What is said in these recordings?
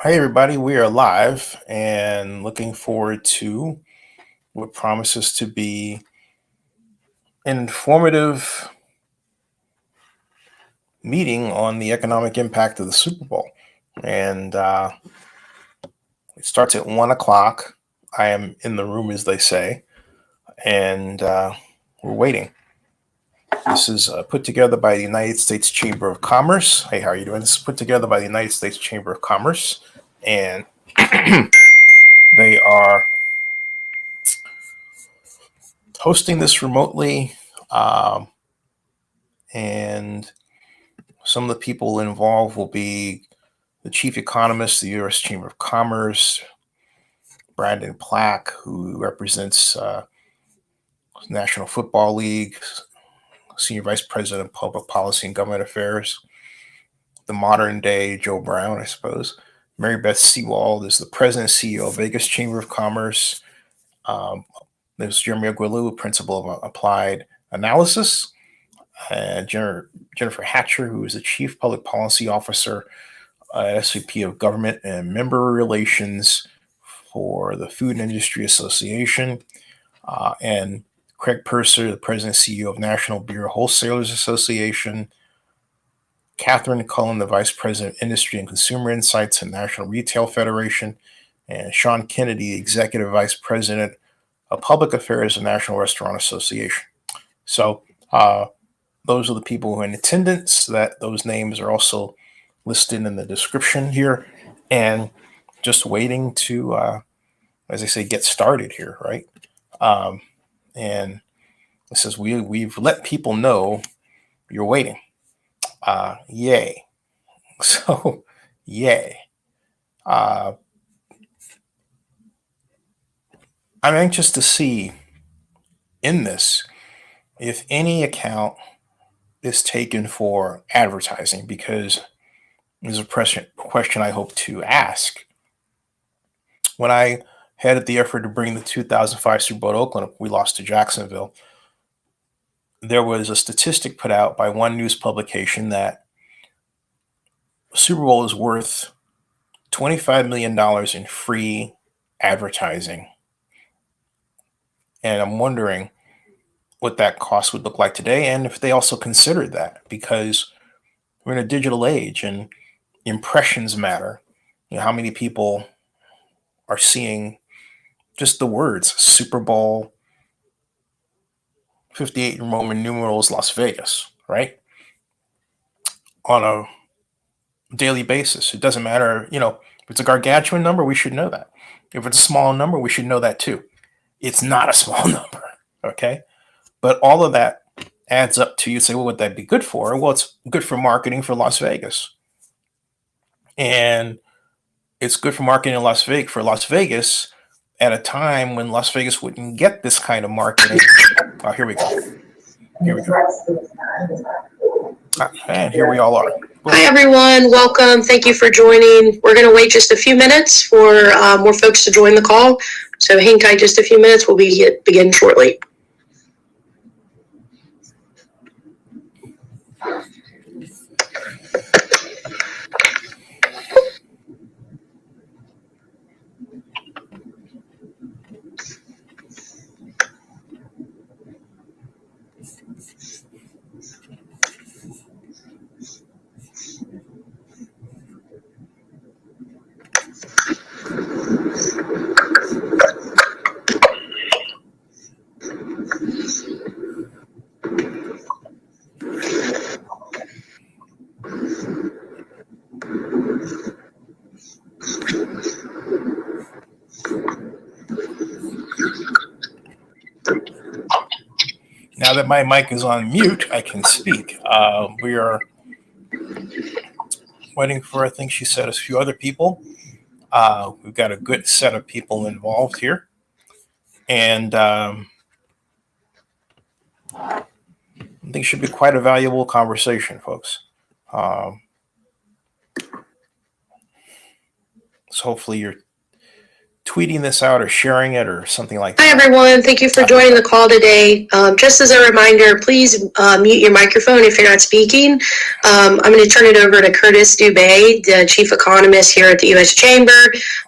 Hey, everybody, we are live and looking forward to what promises to be an informative meeting on the economic impact of the Super Bowl. And it starts at 1 o'clock. I am in the room, as they say, and we're waiting. This is put together by the United States Chamber of Commerce. Hey, how are you doing? This is put together by the United States Chamber of Commerce, and they are hosting this remotely. And some of the people involved will be the chief economist, the U.S. Chamber of Commerce, Brandon Plack, who represents National Football League, senior vice president of public policy and government affairs, the modern day Joe Brown, I suppose. Mary Beth Seawald is the president and CEO of Vegas Chamber of Commerce. There's Jeremy Aguilu, principal of applied analysis, and Jennifer Hatcher, who is the chief public policy officer at SVP of Government and Member Relations for the Food Industry Association, and Craig Purser, the president and CEO of National Beer Wholesalers Association, Catherine Cullen, the vice president of Industry and Consumer Insights at National Retail Federation, and Sean Kennedy, executive vice president of Public Affairs of National Restaurant Association. So those are the people who are in attendance. Those names are also listed in the description here, and just waiting to, as I say, get started here, right? And it says we've let people know you're waiting. Yay! So, yay! I'm anxious to see in this if any account is taken for advertising, because there's a question I hope to ask. When I headed the effort to bring the 2005 Super Bowl to Oakland, we lost to Jacksonville. There was a statistic put out by one news publication that Super Bowl is worth $25 million in free advertising. And I'm wondering what that cost would look like today, and if they also considered that, because we're in a digital age and impressions matter. How many people are seeing just the words Super Bowl 58 in Roman numerals Las Vegas, right? On a daily basis. It doesn't matter, if it's a gargantuan number, we should know that. If it's a small number, we should know that too. It's not a small number, okay? But all of that adds up to, you say, well, what would that be good for? Well, it's good for marketing for Las Vegas. And it's good for marketing in Las Vegas at a time when Las Vegas wouldn't get this kind of marketing. Oh, here we go. And here we all are. Hi, everyone. Welcome. Thank you for joining. We're going to wait just a few minutes for more folks to join the call. So hang tight just a few minutes. We'll begin shortly. Now that my mic is on mute, I can speak. We are waiting for, I think she said, a few other people. We've got a good set of people involved here. And I think it should be quite a valuable conversation, folks. So hopefully you're tweeting this out or sharing it or something like that? Hi, everyone. Thank you for joining the call today. Just as a reminder, please mute your microphone if you're not speaking. I'm going to turn it over to Curtis Dubé, the chief economist here at the U.S. Chamber.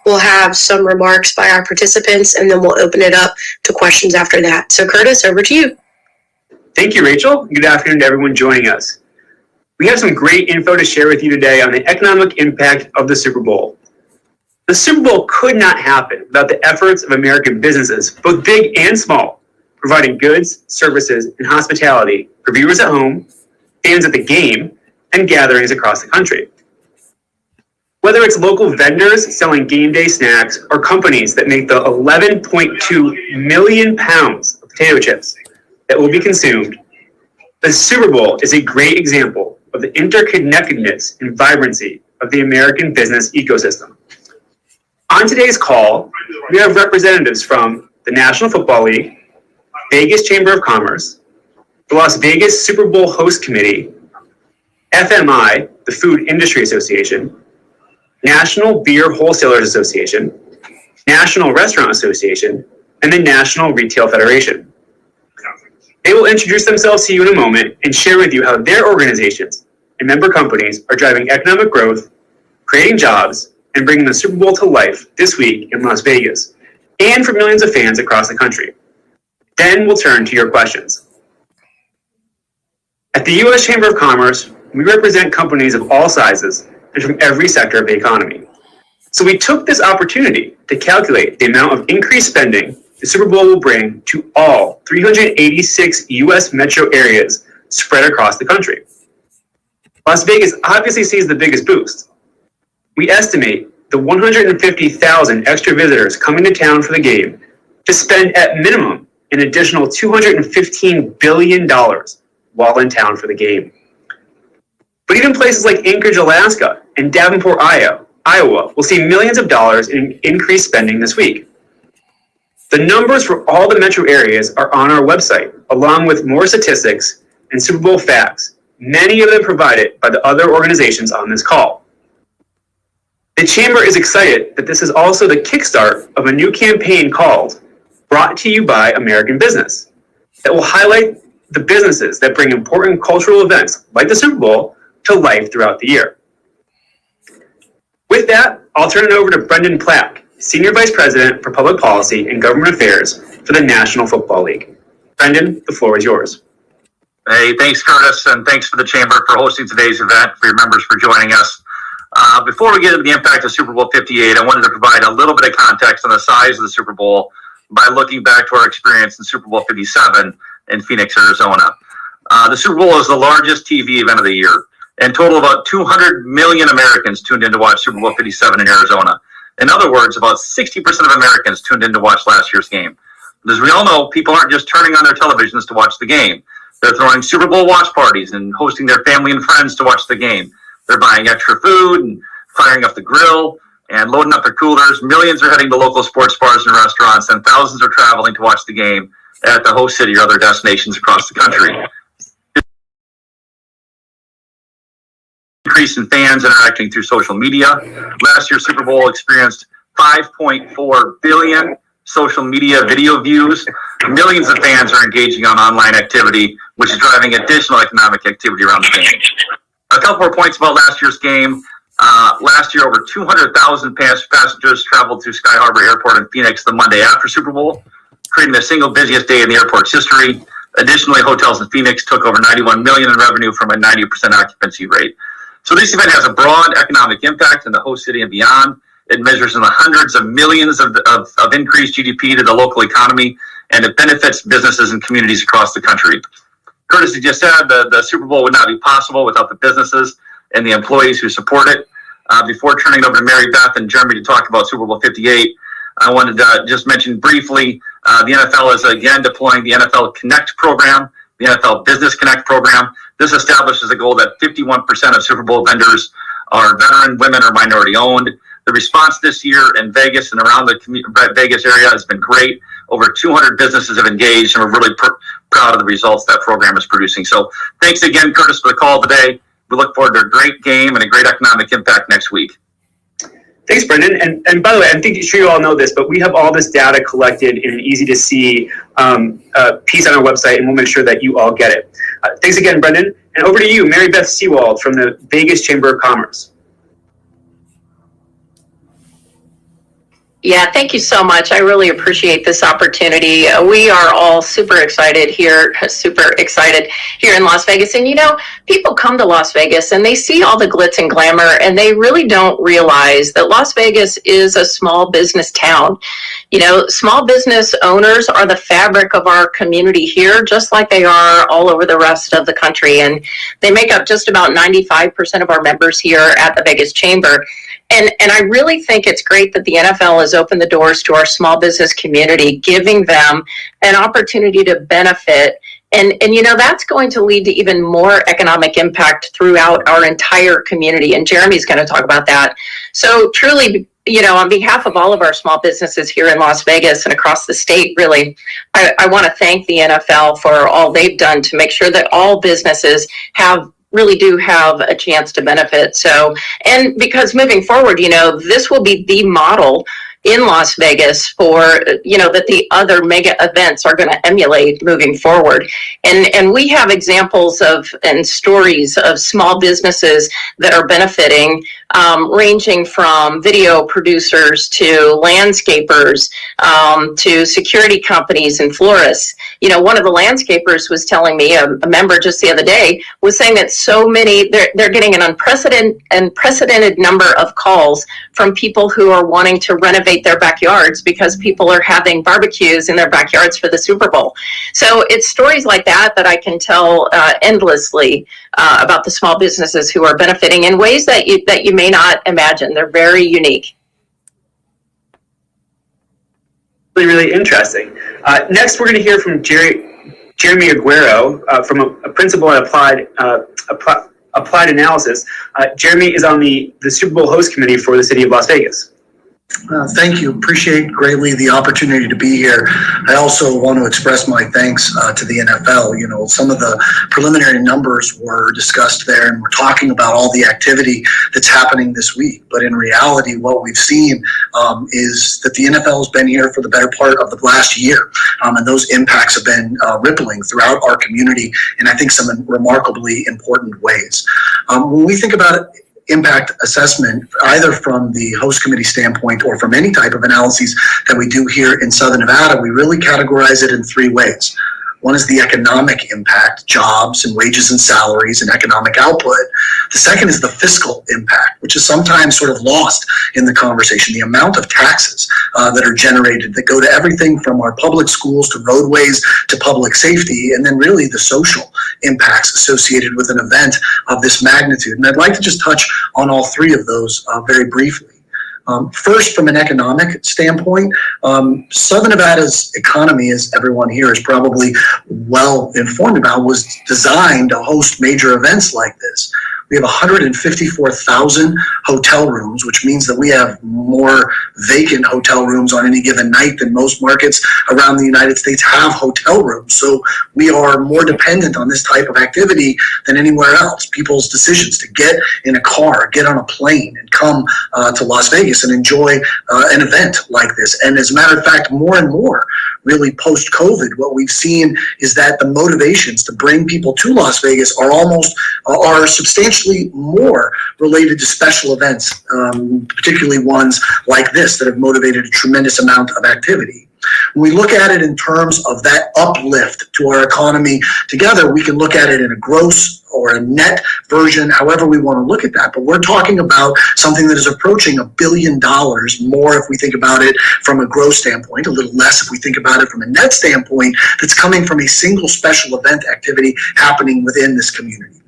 We'll have some remarks by our participants, and then we'll open it up to questions after that. So, Curtis, over to you. Thank you, Rachel. Good afternoon to everyone joining us. We have some great info to share with you today on the economic impact of the Super Bowl. The Super Bowl could not happen without the efforts of American businesses, both big and small, providing goods, services, and hospitality for viewers at home, fans at the game, and gatherings across the country. Whether it's local vendors selling game day snacks or companies that make the 11.2 million pounds of potato chips that will be consumed, the Super Bowl is a great example of the interconnectedness and vibrancy of the American business ecosystem. On today's call, we have representatives from the National Football League, Vegas Chamber of Commerce, the Las Vegas Super Bowl Host Committee, FMI, the Food Industry Association, National Beer Wholesalers Association, National Restaurant Association, and the National Retail Federation. They will introduce themselves to you in a moment and share with you how their organizations and member companies are driving economic growth, creating jobs, and bringing the Super Bowl to life this week in Las Vegas, and for millions of fans across the country. Then we'll turn to your questions. At the U.S. Chamber of Commerce, we represent companies of all sizes and from every sector of the economy. So we took this opportunity to calculate the amount of increased spending the Super Bowl will bring to all 386 U.S. metro areas spread across the country. Las Vegas obviously sees the biggest boost. We estimate the 150,000 extra visitors coming to town for the game to spend at minimum an additional $215 billion while in town for the game. But even places like Anchorage, Alaska, and Davenport, Iowa will see millions of dollars in increased spending this week. The numbers for all the metro areas are on our website, along with more statistics and Super Bowl facts, many of them provided by the other organizations on this call. The Chamber is excited that this is also the kickstart of a new campaign called Brought to You by American Business that will highlight the businesses that bring important cultural events like the Super Bowl to life throughout the year. With that, I'll turn it over to Brendan Plack, Senior Vice President for Public Policy and Government Affairs for the National Football League. Brendan, the floor is yours. Hey, thanks, Curtis, and thanks for the Chamber for hosting today's event, for your members for joining us. Before we get into the impact of Super Bowl LVIII, I wanted to provide a little bit of context on the size of the Super Bowl by looking back to our experience in Super Bowl LVII in Phoenix, Arizona. The Super Bowl is the largest TV event of the year. In total, about 200 million Americans tuned in to watch Super Bowl LVII in Arizona. In other words, about 60% of Americans tuned in to watch last year's game. But as we all know, people aren't just turning on their televisions to watch the game. They're throwing Super Bowl watch parties and hosting their family and friends to watch the game. They're buying extra food and firing up the grill and loading up their coolers. Millions are heading to local sports bars and restaurants, and thousands are traveling to watch the game at the host city or other destinations across the country. Increase in fans interacting through social media. Last year's Super Bowl experienced 5.4 billion social media video views. Millions of fans are engaging on online activity, which is driving additional economic activity around the game. A couple more points about last year's game. Last year, over 200,000 passengers traveled through Sky Harbor Airport in Phoenix the Monday after Super Bowl, creating the single busiest day in the airport's history. Additionally, hotels in Phoenix took over $91 million in revenue from a 90% occupancy rate. So this event has a broad economic impact in the host city and beyond. It measures in the hundreds of millions of increased GDP to the local economy, and it benefits businesses and communities across the country. Curtis, as you just said, the Super Bowl would not be possible without the businesses and the employees who support it. Before turning it over to Mary Beth and Jeremy to talk about Super Bowl LVIII, I wanted to just mention briefly, the NFL is again deploying the NFL Connect program, the NFL Business Connect program. This establishes a goal that 51% of Super Bowl vendors are veteran, women, or minority owned. The response this year in Vegas and around the Vegas area has been great. Over 200 businesses have engaged, and we're really proud of the results that program is producing. So thanks again, Curtis, for the call today. We look forward to a great game and a great economic impact next week. Thanks, Brendan. And by the way, I'm sure you all know this, but we have all this data collected in an easy to see piece on our website, and we'll make sure that you all get it. Thanks again, Brendan. And over to you, Mary Beth Seawald from the Vegas Chamber of Commerce. Yeah, thank you so much. I really appreciate this opportunity. We are all super excited here in Las Vegas. And, you know, people come to Las Vegas and they see all the glitz and glamour, and they really don't realize that Las Vegas is a small business town. You know, small business owners are the fabric of our community here, just like they are all over the rest of the country. And they make up just about 95% of our members here at the Vegas Chamber. And I really think it's great that the NFL has opened the doors to our small business community, giving them an opportunity to benefit. And you know, that's going to lead to even more economic impact throughout our entire community. And Jeremy's going to talk about that. So truly, you know, on behalf of all of our small businesses here in Las Vegas and across the state, really, I want to thank the NFL for all they've done to make sure that all businesses really do have a chance to benefit. So, and because moving forward, you know, this will be the model in Las Vegas for, you know, that the other mega events are going to emulate moving forward. And we have examples of and stories of small businesses that are benefiting, ranging from video producers to landscapers, to security companies and florists. You know, one of the landscapers was telling me, a member just the other day, was saying that so many, they're getting an unprecedented number of calls from people who are wanting to renovate their backyards because people are having barbecues in their backyards for the Super Bowl. So it's stories like that I can tell endlessly about the small businesses who are benefiting in ways that you may not imagine. They're very unique. Really interesting. Next, we're going to hear from Jeremy Aguero from a principal at Applied Analysis. Jeremy is on the Super Bowl host committee for the city of Las Vegas. Thank you. Appreciate greatly the opportunity to be here. I also want to express my thanks to the NFL. You know, some of the preliminary numbers were discussed there, and we're talking about all the activity that's happening this week. But in reality, what we've seen is that the NFL has been here for the better part of the last year, and those impacts have been rippling throughout our community in, I think, some remarkably important ways. When we think about impact assessment, either from the host committee standpoint or from any type of analyses that we do here in Southern Nevada, we really categorize it in three ways. One is the economic impact, jobs and wages and salaries and economic output. The second is the fiscal impact, which is sometimes sort of lost in the conversation. The amount of taxes that are generated that go to everything from our public schools to roadways to public safety, and then really the social impacts associated with an event of this magnitude. And I'd like to just touch on all three of those very briefly. First, from an economic standpoint, Southern Nevada's economy, as everyone here is probably well informed about, was designed to host major events like this. We have 154,000 hotel rooms, which means that we have more vacant hotel rooms on any given night than most markets around the United States have hotel rooms. So we are more dependent on this type of activity than anywhere else. People's decisions to get in a car, get on a plane, and come to Las Vegas and enjoy an event like this. And as a matter of fact, more and more, really post-COVID, what we've seen is that the motivations to bring people to Las Vegas are substantially more related to special events, particularly ones like this that have motivated a tremendous amount of activity. When we look at it in terms of that uplift to our economy together, we can look at it in a gross or a net version, however we want to look at that. But we're talking about something that is approaching $1 billion more if we think about it from a gross standpoint, a little less if we think about it from a net standpoint, that's coming from a single special event activity happening within this community.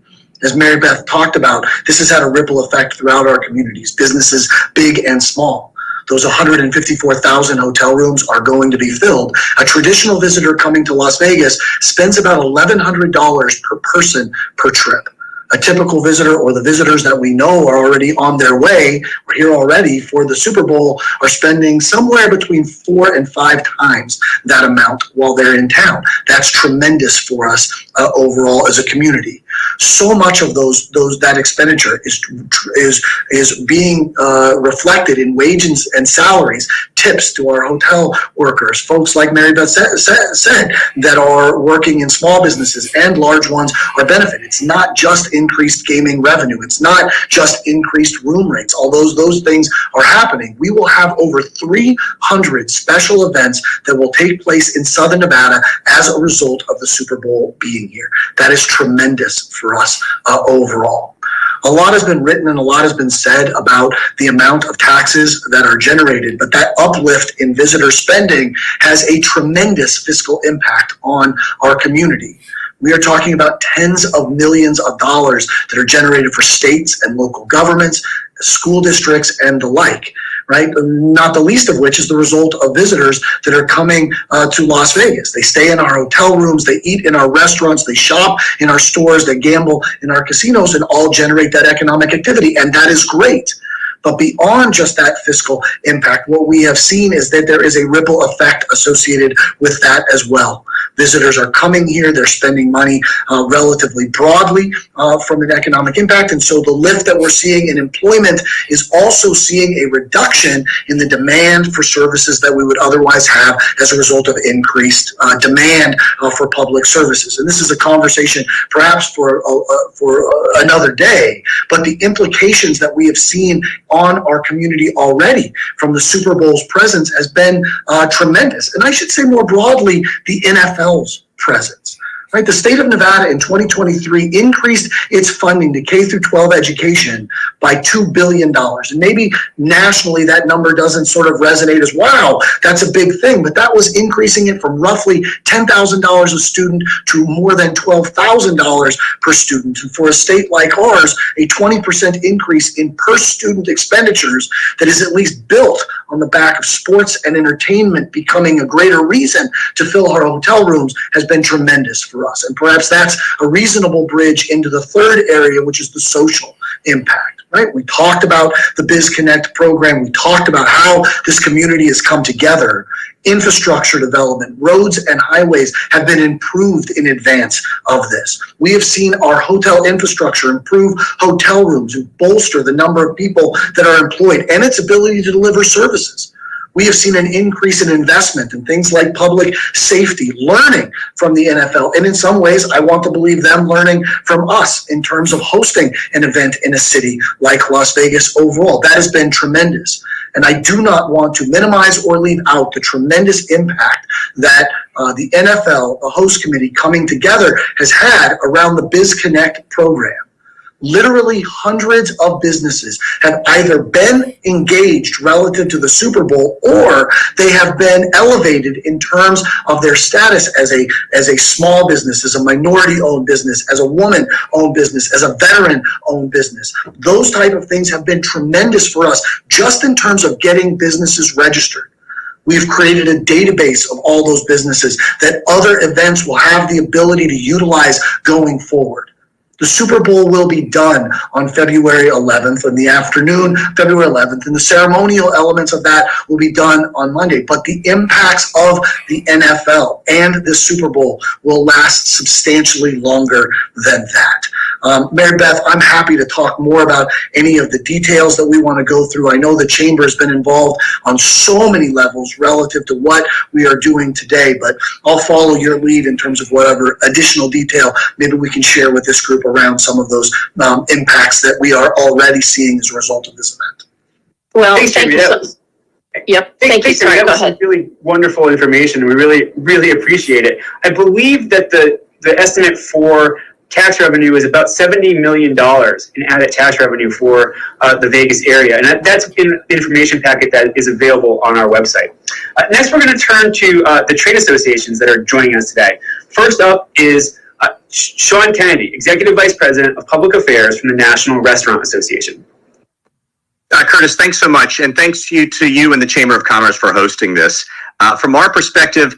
As Mary Beth talked about, this has had a ripple effect throughout our communities, businesses big and small. Those 154,000 hotel rooms are going to be filled. A traditional visitor coming to Las Vegas spends about $1,100 per person per trip. A typical visitor, or the visitors that we know are already on their way, or here already for the Super Bowl, are spending somewhere between 4 and 5 times that amount while they're in town. That's tremendous for us overall as a community. So much of that expenditure is being reflected in wages and salaries, tips to our hotel workers, folks like Mary Beth said that are working in small businesses and large ones are benefited. It's not just increased gaming revenue. It's not just increased room rates. Although those things are happening, we will have over 300 special events that will take place in Southern Nevada as a result of the Super Bowl being here. That is tremendous for us overall. A lot has been written and a lot has been said about the amount of taxes that are generated, but that uplift in visitor spending has a tremendous fiscal impact on our community. We are talking about tens of millions of dollars that are generated for states and local governments, school districts, and the like, right? Not the least of which is the result of visitors that are coming to Las Vegas. They stay in our hotel rooms, they eat in our restaurants, they shop in our stores, they gamble in our casinos, and all generate that economic activity, and that is great. But beyond just that fiscal impact, what we have seen is that there is a ripple effect associated with that as well. Visitors are coming here, they're spending money relatively broadly from an economic impact, and so the lift that we're seeing in employment is also seeing a reduction in the demand for services that we would otherwise have as a result of increased demand for public services. And this is a conversation perhaps for another day, but the implications that we have seen on our community already from the Super Bowl's presence has been tremendous. And I should say more broadly, the NFL's presence. Right, the state of Nevada in 2023 increased its funding to K through 12 education by $2 billion. And maybe nationally that number doesn't sort of resonate as, wow, that's a big thing. But that was increasing it from roughly $10,000 a student to more than $12,000 per student. And for a state like ours, a 20% increase in per student expenditures that is at least built on the back of sports and entertainment becoming a greater reason to fill our hotel rooms has been tremendous for us. And perhaps that's a reasonable bridge into the third area, which is the social impact, right? We talked about the Biz Connect program. We talked about how this community has come together. Infrastructure development, roads and highways have been improved in advance of this. We have seen our hotel infrastructure improve hotel rooms and bolster the number of people that are employed and its ability to deliver services. We have seen an increase in investment in things like public safety, learning from the NFL. And in some ways, I want to believe them learning from us in terms of hosting an event in a city like Las Vegas overall. That has been tremendous. And I do not want to minimize or leave out the tremendous impact that the NFL, the host committee coming together, has had around the Biz Connect program. Literally hundreds of businesses have either been engaged relative to the Super Bowl or they have been elevated in terms of their status as a small business, as a minority-owned business, as a woman-owned business, as a veteran-owned business. Those type of things have been tremendous for us just in terms of getting businesses registered. We've created a database of all those businesses that other events will have the ability to utilize going forward. The Super Bowl will be done on February 11th in the afternoon, February 11th, and the ceremonial elements of that will be done on Monday. But the impacts of the NFL and the Super Bowl will last substantially longer than that. Mary Beth, I'm happy to talk more about any of the details that we want to go through. I know the Chamber has been involved on so many levels relative to what we are doing today, but I'll follow your lead in terms of whatever additional detail maybe we can share with this group around some of those impacts that we are already seeing as a result of this event. Well, Thanks, thank you. Thank you. Sorry, go ahead. Really wonderful information. We really appreciate it. I believe that the estimate for tax revenue is about $70 million in added tax revenue for the Vegas area. And that's in the information packet that is available on our website. Next, we're going to turn to the trade associations that are joining us today. First up is Sean Kennedy, Executive Vice President of Public Affairs from the National Restaurant Association. Curtis, thanks so much. And thanks to you and the Chamber of Commerce for hosting this. From our perspective,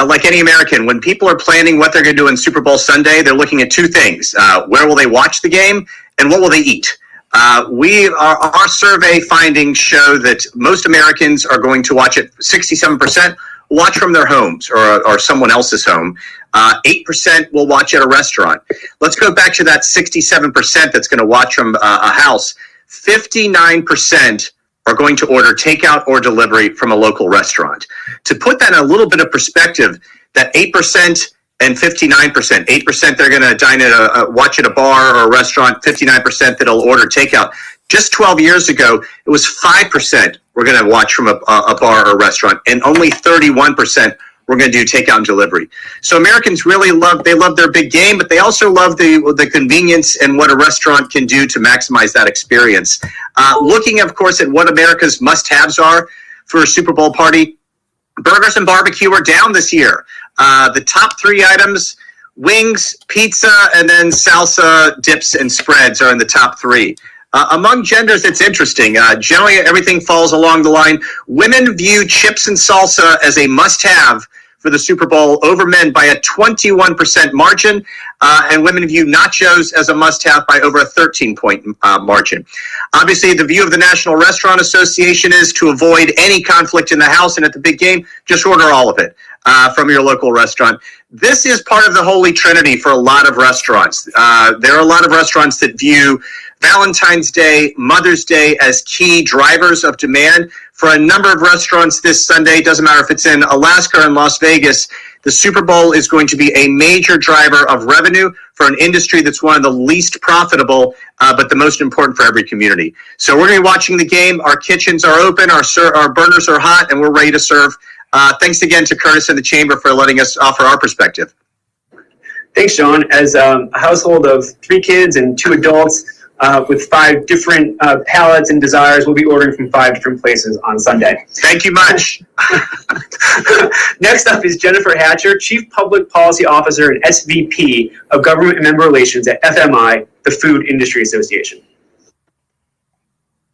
like any American, when people are planning what they're going to do on Super Bowl Sunday, they're looking at two things. Where will they watch the game and what will they eat? Our survey findings show that most Americans are going to watch it. 67% watch from their homes or someone else's home. 8% will watch at a restaurant. Let's go back to that 67% that's going to watch from a house. 59% are going to order takeout or delivery from a local restaurant. To put that in a little bit of perspective, that 8% and 59%, 8% they're going to dine at watch at a bar or a restaurant, 59% that'll order takeout. Just 12 years ago, it was 5% we're going to watch from a bar or a restaurant, and only 31% we're going to do takeout and delivery. So Americans really love their big game, but they also love the convenience and what a restaurant can do to maximize that experience. Looking, of course, at what America's must-haves are for a Super Bowl party, burgers and barbecue are down this year. The top 3 items, wings, pizza, and then salsa, dips, and spreads are in the top 3. Among genders, it's interesting. Generally, everything falls along the line. Women view chips and salsa as a must-have for the Super Bowl over men by a 21% margin, and women view nachos as a must-have by over a 13-point margin. Obviously, the view of the National Restaurant Association is to avoid any conflict in the house, and at the big game, just order all of it from your local restaurant. This is part of the holy trinity for a lot of restaurants. There are a lot of restaurants that view Valentine's Day, Mother's Day as key drivers of demand. For a number of restaurants this Sunday, doesn't matter if it's in Alaska or in Las Vegas, the Super Bowl is going to be a major driver of revenue for an industry that's one of the least profitable, but the most important for every community. So we're going to be watching the game. Our kitchens are open, our burners are hot, and we're ready to serve. Thanks again to Curtis and the Chamber for letting us offer our perspective. Thanks, John. As a household of 3 kids and 2 adults, with 5 different palates and desires, we'll be ordering from 5 different places on Sunday. Thank you much. Next up is Jennifer Hatcher, Chief Public Policy Officer and SVP of Government and Member Relations at FMI, the Food Industry Association.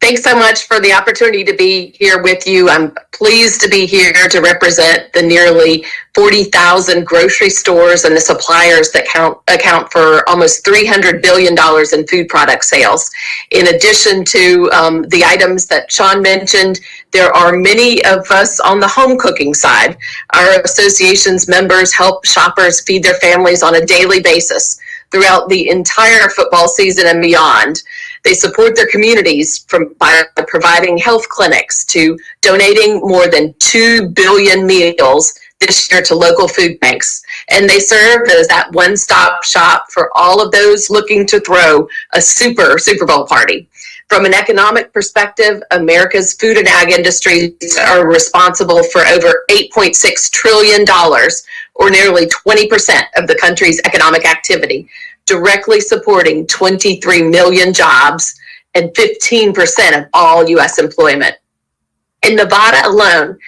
Thanks so much for the opportunity to be here with you. I'm pleased to be here to represent the nearly 40,000 grocery stores and the suppliers that account for almost $300 billion in food product sales. In addition to the items that Sean mentioned, there are many of us on the home cooking side. Our association's members help shoppers feed their families on a daily basis throughout the entire football season and beyond. They support their communities by providing health clinics to donating more than 2 billion meals this year to local food banks. And they serve as that one-stop shop for all of those looking to throw a Super Bowl party. From an economic perspective, America's food and ag industries are responsible for over $8.6 trillion, or nearly 20% of the country's economic activity, directly supporting 23 million jobs and 15% of all U.S. employment. In Nevada alone,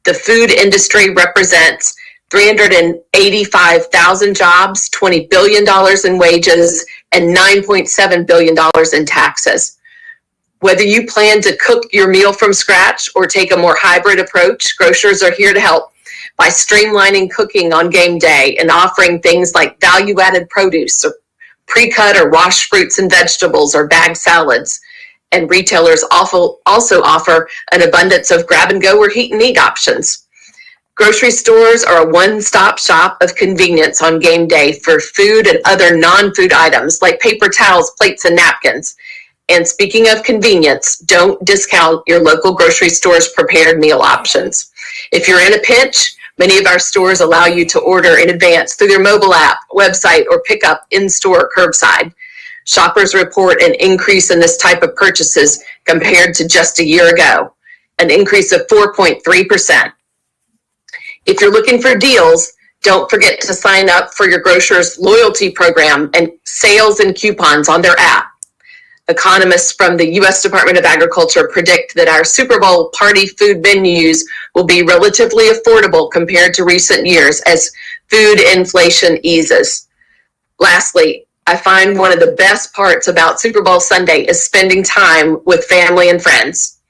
the food industry represents 385,000 jobs, $20 billion in wages, and $9.7 billion in taxes. Whether you plan to cook your meal from scratch or take a more hybrid approach, grocers are here to help by streamlining cooking on game day and offering things like value-added produce or pre-cut or washed fruits and vegetables or bagged salads. And retailers also offer an abundance of grab-and-go or heat-and-eat options. Grocery stores are a one-stop shop of convenience on game day for food and other non-food items like paper towels, plates, and napkins. And speaking of convenience, don't discount your local grocery store's prepared meal options. If you're in a pinch, many of our stores allow you to order in advance through their mobile app, website, or pick up in-store or curbside. Shoppers report an increase in this type of purchases compared to just a year ago, an increase of 4.3%. If you're looking for deals, don't forget to sign up for your grocer's loyalty program and sales and coupons on their app. Economists from the U.S. Department of Agriculture predict that our Super Bowl party food menus will be relatively affordable compared to recent years as food inflation eases. Lastly, I find one of the best parts about Super Bowl Sunday is spending time with family and friends.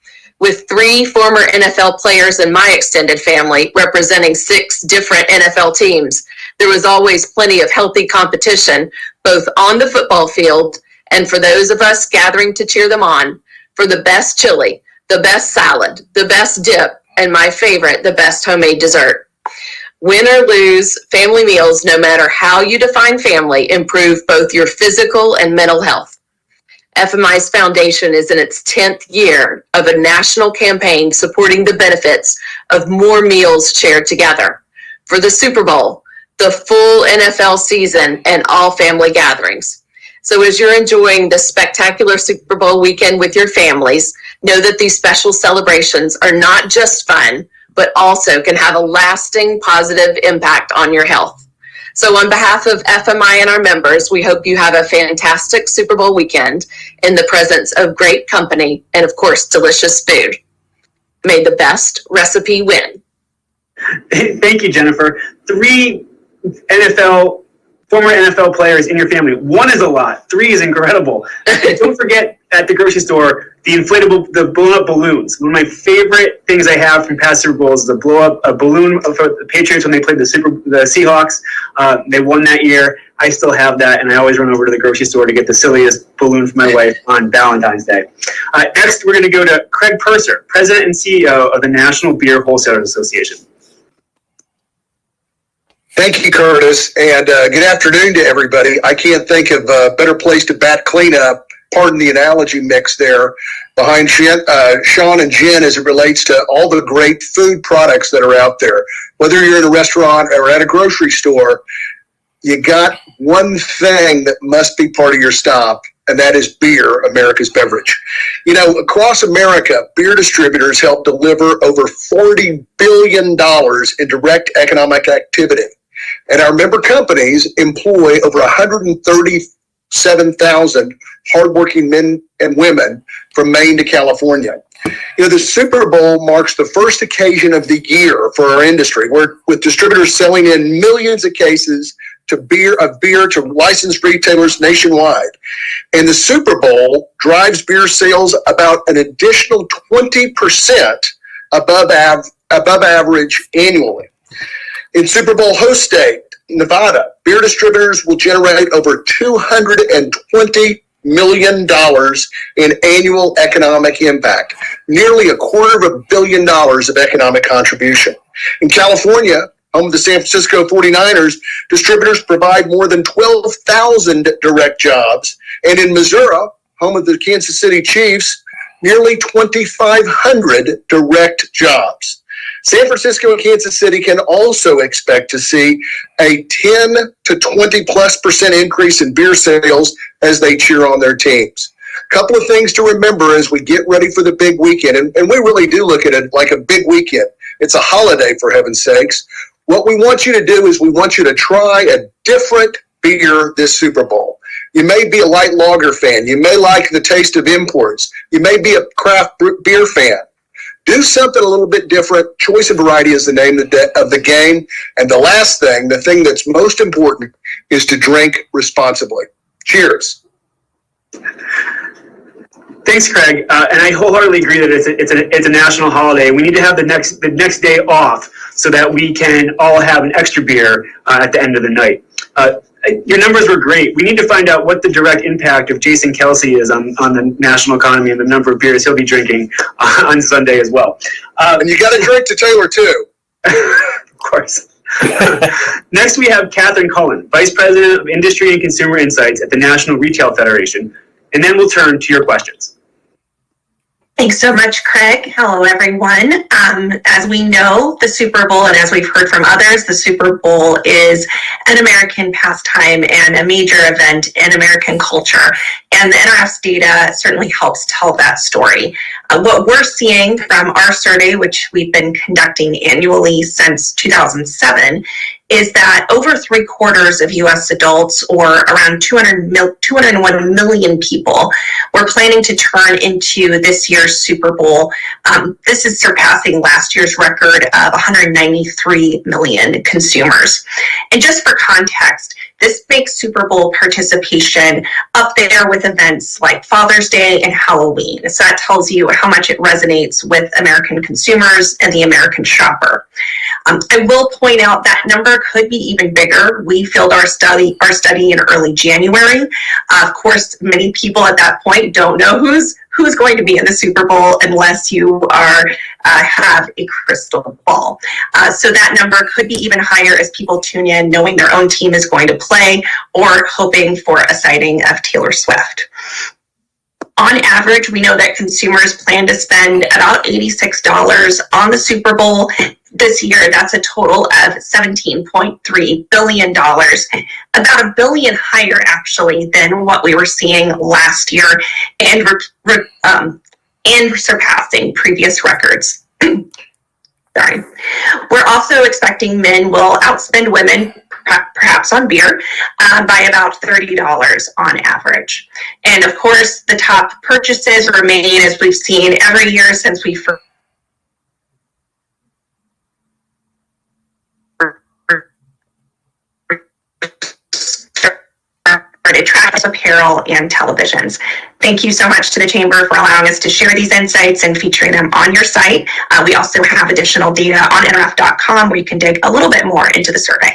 With 3 former NFL players in my extended family representing 6 different NFL teams, there was always plenty of healthy competition, both on the football field and for those of us gathering to cheer them on, for the best chili, the best salad, the best dip, and my favorite, the best homemade dessert. Win or lose, family meals, no matter how you define family, improve both your physical and mental health. FMI's foundation is in its 10th year of a national campaign supporting the benefits of more meals shared together. For the Super Bowl, the full NFL season, and all family gatherings. So as you're enjoying the spectacular Super Bowl weekend with your families, know that these special celebrations are not just fun, but also can have a lasting positive impact on your health. So on behalf of FMI and our members, we hope you have a fantastic Super Bowl weekend in the presence of great company and, of course, delicious food. May the best recipe win. Thank you, Jennifer. 3 former NFL players in your family. 1 is a lot. 3 is incredible. Don't forget at the grocery store, the blown up balloons. One of my favorite things I have from past Super Bowls is to blow up a balloon for the Patriots when they played the Seahawks. They won that year. I still have that, and I always run over to the grocery store to get the silliest balloon for my wife on Valentine's Day. Next, we're going to go to Craig Purser, President and CEO of the National Beer Wholesalers Association. Thank you, Curtis, and good afternoon to everybody. I can't think of a better place to bat cleanup, pardon the analogy mix there, behind Sean and Jen as it relates to all the great food products that are out there. Whether you're in a restaurant or at a grocery store, you got one thing that must be part of your stop, and that is beer, America's beverage. You know, across America, beer distributors help deliver over $40 billion in direct economic activity. And our member companies employ over 137,000 hardworking men and women from Maine to California. You know, the Super Bowl marks the first occasion of the year for our industry, with distributors selling in millions of cases of beer to licensed retailers nationwide. And the Super Bowl drives beer sales about an additional 20% above average annually. In Super Bowl host state, Nevada, beer distributors will generate over $220 million in annual economic impact, nearly $250 million of economic contribution. In California, home of the San Francisco 49ers, distributors provide more than 12,000 direct jobs. And in Missouri, home of the Kansas City Chiefs, nearly 2,500 direct jobs. San Francisco and Kansas City can also expect to see a 10 to 20+% increase in beer sales as they cheer on their teams. A couple of things to remember as we get ready for the big weekend, and we really do look at it like a big weekend. It's a holiday, for heaven's sakes. What we want you to do is we want you to try a different beer this Super Bowl. You may be a light lager fan. You may like the taste of imports. You may be a craft beer fan. Do something a little bit different. Choice and variety is the name of the game. And the last thing, the thing that's most important, is to drink responsibly. Cheers. Thanks, Craig. And I wholeheartily agree that it's a national holiday. We need to have the next day off so that we can all have an extra beer at the end of the night. Your numbers were great. We need to find out what the direct impact of Jason Kelce is on the national economy and the number of beers he'll be drinking on Sunday as well. And you got to drink to Taylor, too. Of course. Next, we have Catherine Cullen, Vice President of Industry and Consumer Insights at the National Retail Federation. And then we'll turn to your questions. Thanks so much, Craig. Hello, everyone. As we know, the Super Bowl, and as we've heard from others, the Super Bowl is an American pastime and a major event in American culture. And the NRF's data certainly helps tell that story. What we're seeing from our survey, which we've been conducting annually since 2007, is that over 3/4 of U.S. adults, or around 201 million people, were planning to turn into this year's Super Bowl. This is surpassing last year's record of 193 million consumers. And just for context, this makes Super Bowl participation up there with events like Father's Day and Halloween. So that tells you how much it resonates with American consumers and the American shopper. I will point out that number could be even bigger. We filled our study in early January. Of course, many people at that point don't know who's going to be in the Super Bowl unless you are have a crystal ball. So that number could be even higher as people tune in knowing their own team is going to play or hoping for a sighting of Taylor Swift. On average, we know that consumers plan to spend about $86 on the Super Bowl. This year, that's a total of $17.3 billion, about $1 billion higher actually than what we were seeing last year, and surpassing previous records. Sorry. We're also expecting men will outspend women, perhaps on beer, by about $30 on average. And of course, the top purchases remain, as we've seen every year since we first started tracking apparel and televisions. Thank you so much to the Chamber for allowing us to share these insights and featuring them on your site. We also have additional data on nrf.com where you can dig a little bit more into the survey.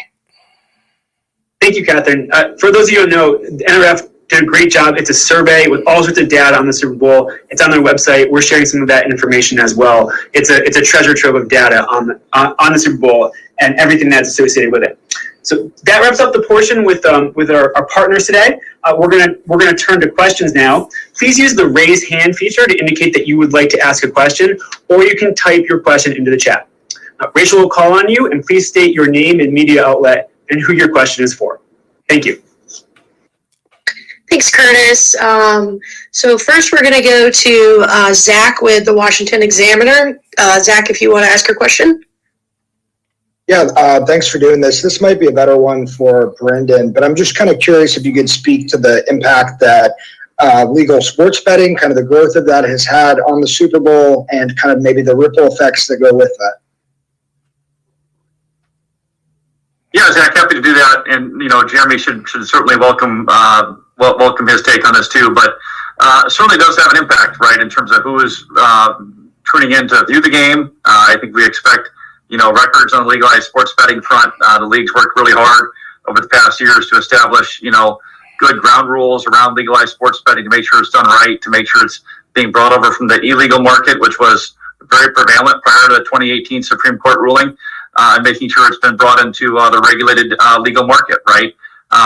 Thank you, Catherine. For those of you who know, the NRF did a great job. It's a survey with all sorts of data on the Super Bowl. It's on their website. We're sharing some of that information as well. It's a treasure trove of data on the Super Bowl and everything that's associated with it. So that wraps up the portion with our partners today. We're gonna turn to questions now. Please use the raise hand feature to indicate that you would like to ask a question, or you can type your question into the chat. Rachel will call on you, and please state your name and media outlet and who your question is for. Thank you. Thanks, Curtis. So first we're going to go to Zach with the Washington Examiner. Zach, if you want to ask your question. Yeah, thanks for doing this. This might be a better one for Brendan, but I'm just kind of curious if you could speak to the impact that legal sports betting, kind of the growth of that has had on the Super Bowl, and kind of maybe the ripple effects that go with that. Yeah, Zach, happy to do that. And, Jeremy should certainly welcome his take on this too. But certainly does have an impact, right, in terms of who is tuning in to view the game. I think we expect, records on the legalized sports betting front. The leagues worked really hard over the past years to establish, good ground rules around legalized sports betting to make sure it's done right, to make sure it's being brought over from the illegal market, which was very prevalent prior to the 2018 Supreme Court ruling. And making sure it's been brought into the regulated legal market, right?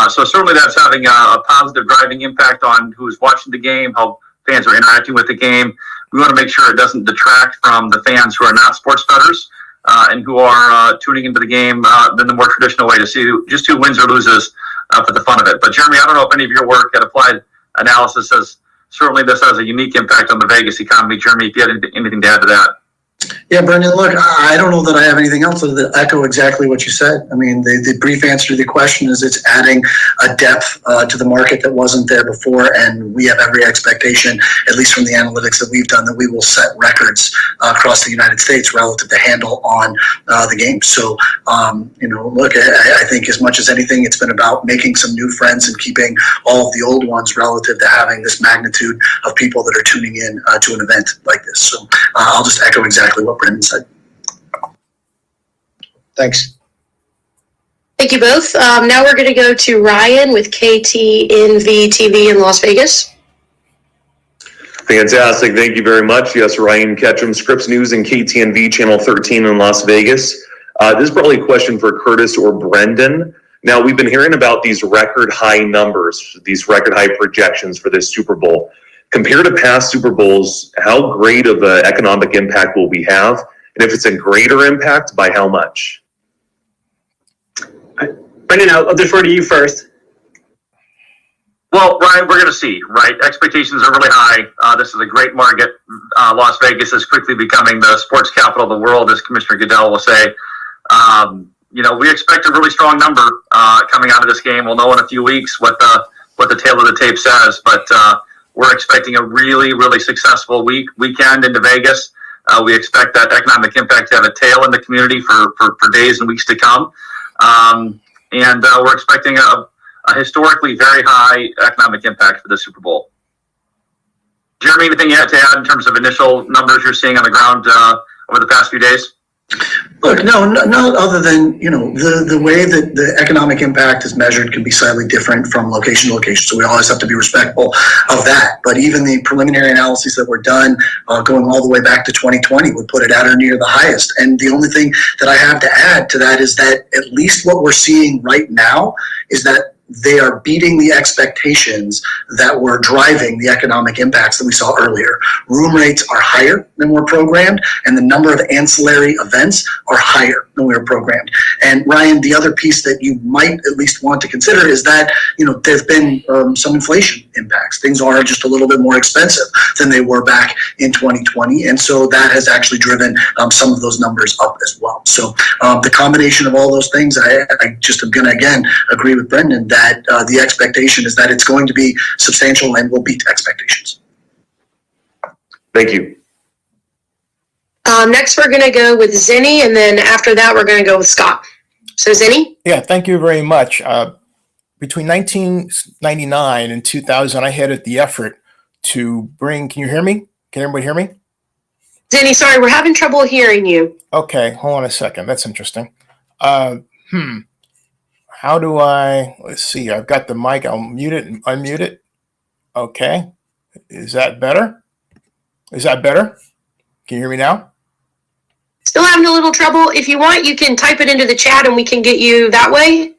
So certainly that's having a positive driving impact on who's watching the game, how fans are interacting with the game. We want to make sure it doesn't detract from the fans who are not sports bettors and who are tuning into the game in the more traditional way to see just who wins or loses for the fun of it. But Jeremy, I don't know if any of your work at Applied Analysis says certainly this has a unique impact on the Vegas economy. Jeremy, if you had anything to add to that. Yeah, Brendan, look, I don't know that I have anything else to echo exactly what you said. I mean, the brief answer to the question is it's adding a depth to the market that wasn't there before, and we have every expectation, at least from the analytics that we've done, that we will set records across the United States relative to handle on the game. So, look, I think as much as anything, it's been about making some new friends and keeping all of the old ones relative to having this magnitude of people that are tuning in to an event like this. So I'll just echo exactly what Brendan said. Thanks. Thank you both. Now we're going to go to Ryan with KTNV TV in Las Vegas. Fantastic. Thank you very much. Yes, Ryan Ketchum, Scripps News and KTNV Channel 13 in Las Vegas. This is probably a question for Curtis or Brendan. Now, we've been hearing about these record high numbers, these record high projections for this Super Bowl. Compared to past Super Bowls, how great of an economic impact will we have? And if it's a greater impact, by how much? Brendan, I'll defer to you first. Well, Ryan, we're going to see, right? Expectations are really high. This is a great market. Las Vegas is quickly becoming the sports capital of the world, as Commissioner Goodell will say. We expect a really strong number coming out of this game. We'll know in a few weeks what the tail of the tape says, but we're expecting a really, really successful weekend into Vegas. We expect that economic impact to have a tail in the community for days and weeks to come. And we're expecting a historically very high economic impact for the Super Bowl. Jeremy, anything you had to add in terms of initial numbers you're seeing on the ground over the past few days? Look, no, other than, the way that the economic impact is measured can be slightly different from location to location. So we always have to be respectful of that. But even the preliminary analyses that were done going all the way back to 2020 would put it at or near the highest. And the only thing that I have to add to that is that at least what we're seeing right now is that they are beating the expectations that were driving the economic impacts that we saw earlier. Room rates are higher than were programmed, and the number of ancillary events are higher than we were programmed. And Ryan, the other piece that you might at least want to consider is that, there's been some inflation impacts. Things are just a little bit more expensive than they were back in 2020. And so that has actually driven some of those numbers up as well. So the combination of all those things, I just am going to, again, agree with Brendan that the expectation is that it's going to be substantial and will beat expectations. Thank you. Next, we're going to go with Zinni, and then after that, we're going to go with Scott. So, Zinni? Yeah, thank you very much. Between 1999 and 2000, I headed the effort to bring, can you hear me? Can everybody hear me? Zinni, sorry, we're having trouble hearing you. Okay, hold on a second. That's interesting. How do let's see, I've got the mic. I'll mute it and unmute it. Okay. Is that better? Can you hear me now? Still having a little trouble. If you want, you can type it into the chat and we can get you that way.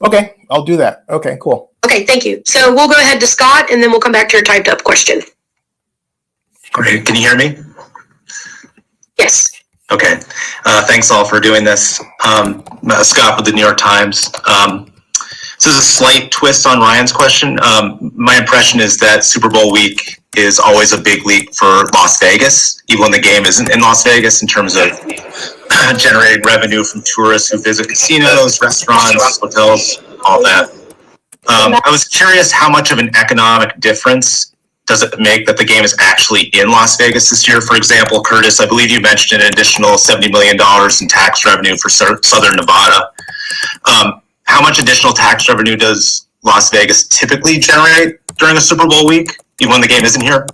Okay, I'll do that. Okay, cool. Okay, thank you. So we'll go ahead to Scott and then we'll come back to your typed up question. Great. Can you hear me? Yes. Okay. Thanks all for doing this. Scott with the New York Times. This is a slight twist on Ryan's question. My impression is that Super Bowl week is always a big leap for Las Vegas, even when the game isn't in Las Vegas, in terms of generating revenue from tourists who visit casinos, restaurants, hotels, all that. I was curious how much of an economic difference does it make that the game is actually in Las Vegas this year? For example, Curtis, I believe you mentioned an additional $70 million in tax revenue for Southern Nevada. How much additional tax revenue does Las Vegas typically generate during a Super Bowl week, even when the game isn't here?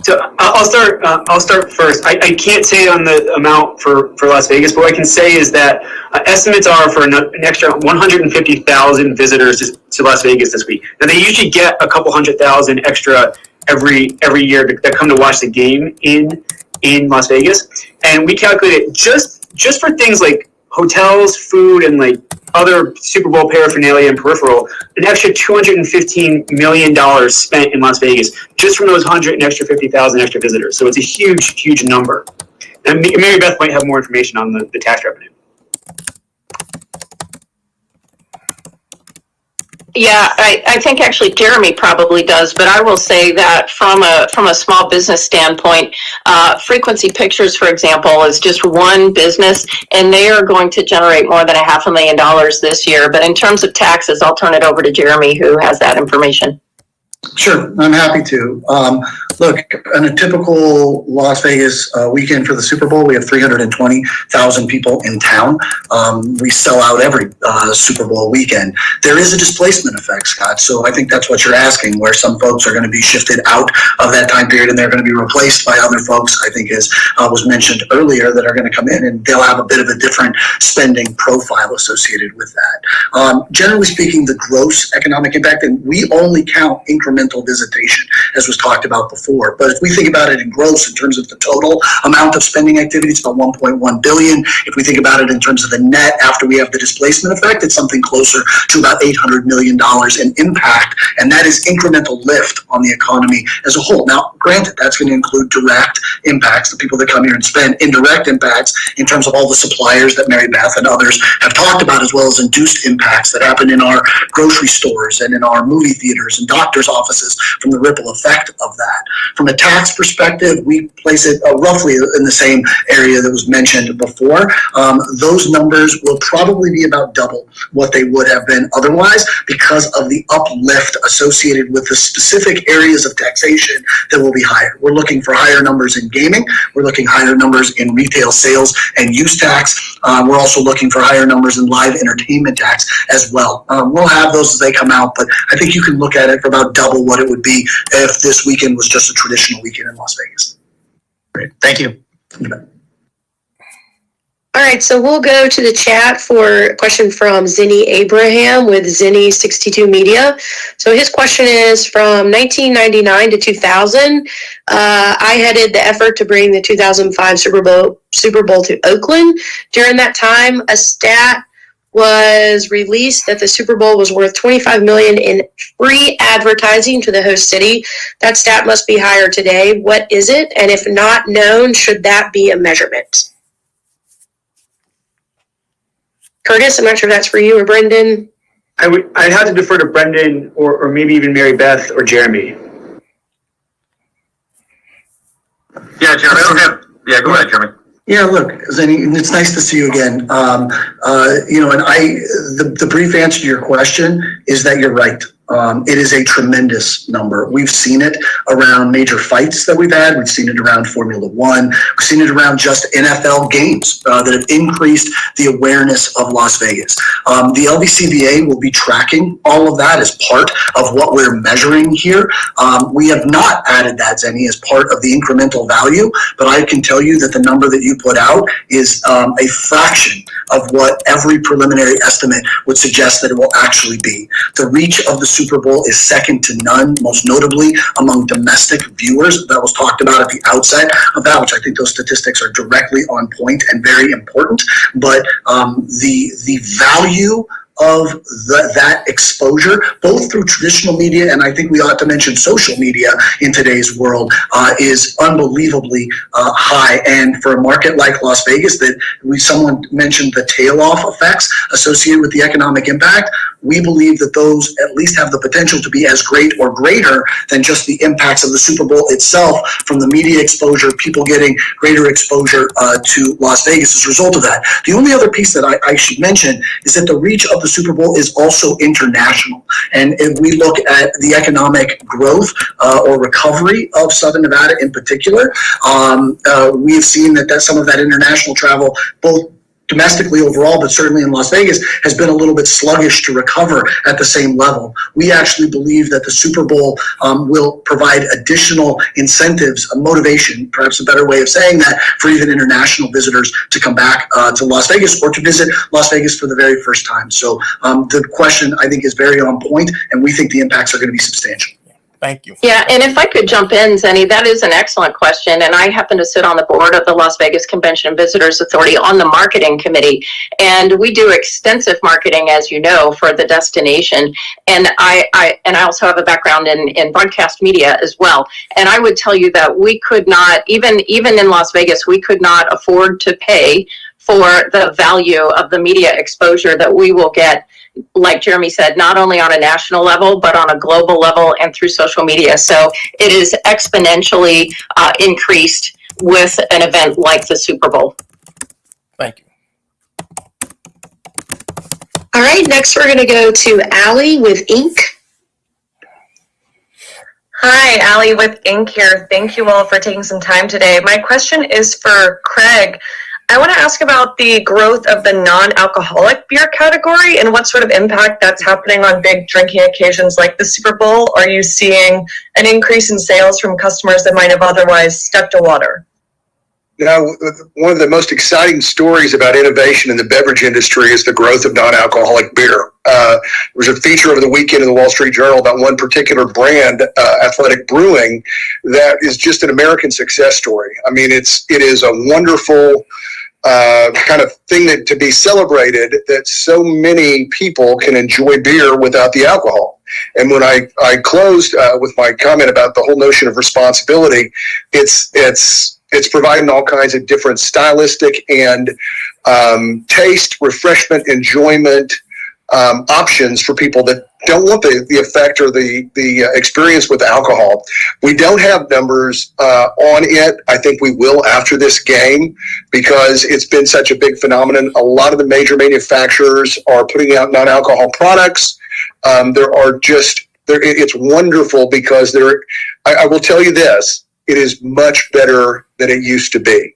So I'll start first. I can't say on the amount for Las Vegas, but what I can say is that estimates are for an extra 150,000 visitors to Las Vegas this week. Now they usually get a couple 100,000 extra every year that come to watch the game in Las Vegas, and we calculated just for things like hotels, food, and like other Super Bowl paraphernalia and peripheral, an extra $215 million spent in Las Vegas just from those 150,000 extra visitors. So it's a huge number. And Mary Beth might have more information on the tax revenue. Yeah, I think actually Jeremy probably does, but I will say that from a small business standpoint, Frequency Pictures, for example, is just one business, and they are going to generate more than $500,000 this year. But in terms of taxes, I'll turn it over to Jeremy, who has that information. Sure, I'm happy to. Look, on a typical Las Vegas weekend for the Super Bowl, we have 320,000 people in town. We sell out every Super Bowl weekend. There is a displacement effect, Scott, so I think that's what you're asking, where some folks are going to be shifted out of that time period and they're going to be replaced by other folks, I think as was mentioned earlier, that are going to come in and they'll have a bit of a different spending profile associated with that. Generally speaking, the gross economic impact, and we only count incremental visitation, as was talked about before. But if we think about it in gross, in terms of the total amount of spending activity, it's about $1.1 billion. If we think about it in terms of the net after we have the displacement effect, it's something closer to about $800 million in impact, and that is incremental lift on the economy as a whole. Now, granted, that's going to include direct impacts, the people that come here and spend, indirect impacts in terms of all the suppliers that Mary Beth and others have talked about, as well as induced impacts that happen in our grocery stores and in our movie theaters and doctors' offices from the ripple effect of that. From a tax perspective, we place it roughly in the same area that was mentioned before. Those numbers will probably be about double what they would have been otherwise because of the uplift associated with the specific areas of taxation that will be higher. We're looking for higher numbers in gaming. We're looking higher numbers in retail sales and use tax. We're also looking for higher numbers in live entertainment tax as well. We'll have those as they come out, but I think you can look at it for about double what it would be if this weekend was just a traditional weekend in Las Vegas. Great. Thank you. All right, so we'll go to the chat for a question from Zinni Abraham with Zinni 62 Media. So his question is, from 1999 to 2000, I headed the effort to bring the 2005 Super Bowl to Oakland. During that time, a stat was released that the Super Bowl was worth $25 million in free advertising to the host city. That stat must be higher today. What is it? And if not known, should that be a measurement? Curtis, I'm not sure if that's for you or Brendan. I'd have to defer to Brendan or maybe even Mary Beth or Jeremy. Yeah, Jeremy. Yeah, go ahead, Jeremy. Yeah, look, Zenny, it's nice to see you again. And the brief answer to your question is that you're right. It is a tremendous number. We've seen it around major fights that we've had. We've seen it around Formula One. We've seen it around just NFL games that have increased the awareness of Las Vegas. The LVCVA will be tracking all of that as part of what we're measuring here. We have not added that, Zenny, as part of the incremental value, but I can tell you that the number that you put out is a fraction of what every preliminary estimate would suggest that it will actually be. The reach of the Super Bowl is second to none, most notably among domestic viewers. That was talked about at the outset of that, which I think those statistics are directly on point and very important. But the value of that exposure, both through traditional media and I think we ought to mention social media in today's world, is unbelievably high. And for a market like Las Vegas, that someone mentioned the tail-off effects associated with the economic impact, we believe that those at least have the potential to be as great or greater than just the impacts of the Super Bowl itself from the media exposure, people getting greater exposure to Las Vegas as a result of that. The only other piece that I should mention is that the reach of the Super Bowl is also international. And if we look at the economic growth or recovery of Southern Nevada in particular, we have seen that some of that international travel, both domestically overall, but certainly in Las Vegas, has been a little bit sluggish to recover at the same level. We actually believe that the Super Bowl will provide additional incentives, motivation, perhaps a better way of saying that, for even international visitors to come back to Las Vegas or to visit Las Vegas for the very first time. So the question, I think, is very on point, and we think the impacts are going to be substantial. Thank you. Yeah, and if I could jump in, Zenny, that is an excellent question. And I happen to sit on the board of the Las Vegas Convention and Visitors Authority on the marketing committee. And we do extensive marketing, as you know, for the destination. And I also have a background in broadcast media as well. And I would tell you that we could not, even in Las Vegas, we could not afford to pay for the value of the media exposure that we will get, like Jeremy said, not only on a national level, but on a global level and through social media. So it is exponentially increased with an event like the Super Bowl. Thank you. All right, next we're going to go to Allie with Inc. Hi, Allie with Inc. here. Thank you all for taking some time today. My question is for Craig. I want to ask about the growth of the non-alcoholic beer category and what sort of impact that's happening on big drinking occasions like the Super Bowl. Are you seeing an increase in sales from customers that might have otherwise stuck to water? Now, one of the most exciting stories about innovation in the beverage industry is the growth of non-alcoholic beer. There was a feature over the weekend in the Wall Street Journal about one particular brand, Athletic Brewing, that is just an American success story. I mean, it is a wonderful kind of thing that to be celebrated, that so many people can enjoy beer without the alcohol. And when I closed with my comment about the whole notion of responsibility, it's providing all kinds of different stylistic and taste, refreshment, enjoyment options for people that don't want the effect or the experience with alcohol. We don't have numbers on it. I think we will after this game because it's been such a big phenomenon. A lot of the major manufacturers are putting out non-alcohol products. It's wonderful because I will tell you this, it is much better than it used to be.